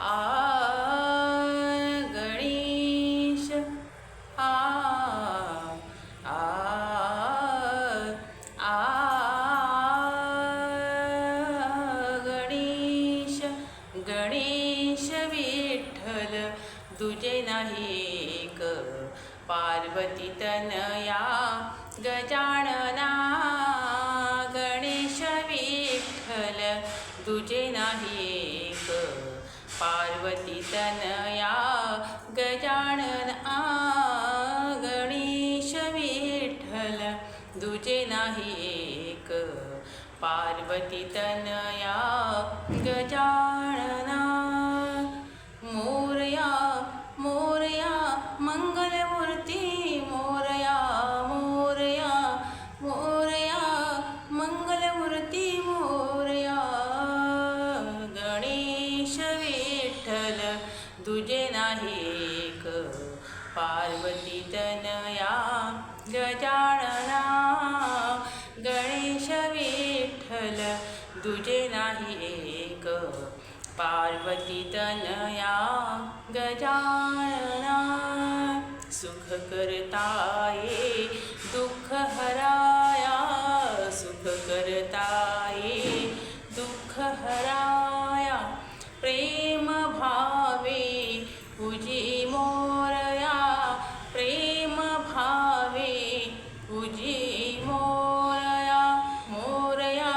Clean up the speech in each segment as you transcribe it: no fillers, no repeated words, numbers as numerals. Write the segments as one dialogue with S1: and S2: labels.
S1: आ गणेश आ आ आ गणेश गणेश विठ्ठल तुझे नाही एक पार्वती तनया गजानना गणेश विठ्ठल तुझे नाही एक पार्वती तनया गजानना गणेश विठ्ठल तुझे नाही एक पार्वती तनया गजानना मोरया मोरया मंगलमूर्ती मोरया मोरया मोरया मंगलमूर्ती मोरया गणेश विठ्ठल तुझे नाही एक पार्वती तनया गजानना गणेश विठ्ठल तुझे नाही एक पार्वती तनया गजानना सुख करताये दुःख हराया सुख करताये दुःख हराया प्रेम भावे तुझी मोरया प्रेम भावे तुझी मोरया मोरया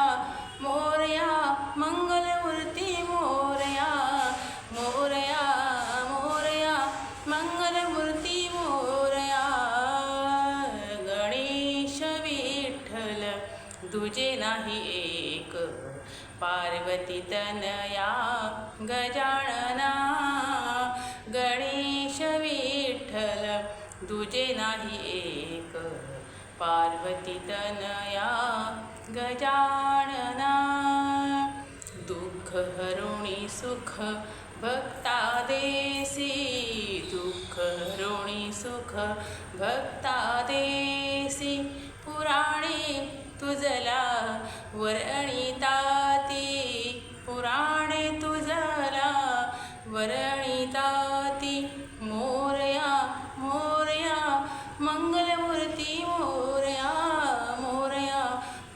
S1: मोरया मंगलमूर्ती मोरया मोरया मोरया मंगलमूर्ती मोरया गणेश विठ्ठल तुझे नाही एक पार्वती तनया गजानना गणेश विठ्ठल तुझे नाही एक पार्वती तनया गजानना दुःख हरुणी सुख भक्ता देसी दुःख हरुणी सुख भक्ता देसी पुराणे तुझला वर्णिताती पुराणे तुझला वर्णिताती मोरया मोरया मंगलमूर्ती मोरया मोरया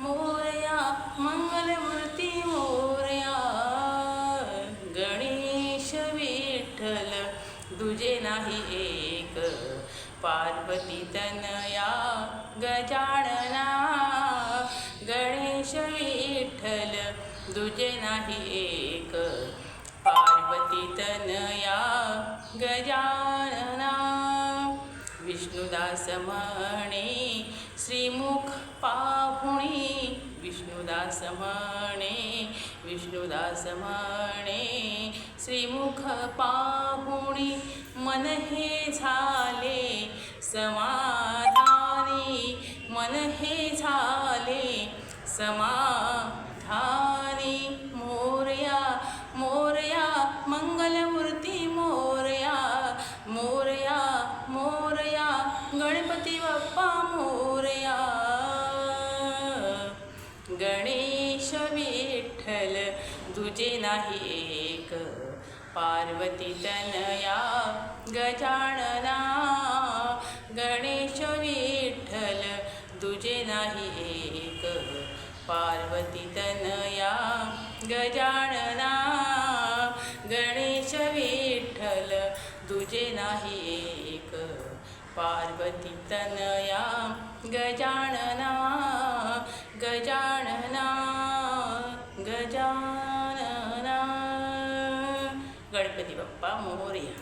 S1: मोरया मंगलमूर्ती मोरया गणेश विठ्ठल तुझे नाही एक पार्वती तनया गजानना गणेश विठ्ठल तुझे नाही एक पार्वती तनया गजानना विष्णुदास म्हणे श्रीमुख पाहुणी विष्णुदास म्हणे विष्णुदास म्हणे श्रीमुख पाहुणी मन हे झाले समाधानी मन हे झाले समाधानी मोरया मोरया मंगलमूर्ती मोरया मोरया मोरया गणपती बाप्पा मोरया गणेश विठ्ठल तुझे नाही एक पार्वती तनया गजानना गणेश विठ्ठल तुझे नाही एक पार्वती तनया गजानना गणेश विठ्ठल तुझे नाही एक पार्वती तनया गजानना गजानना गजानना गणपती बाप्पा मोरया.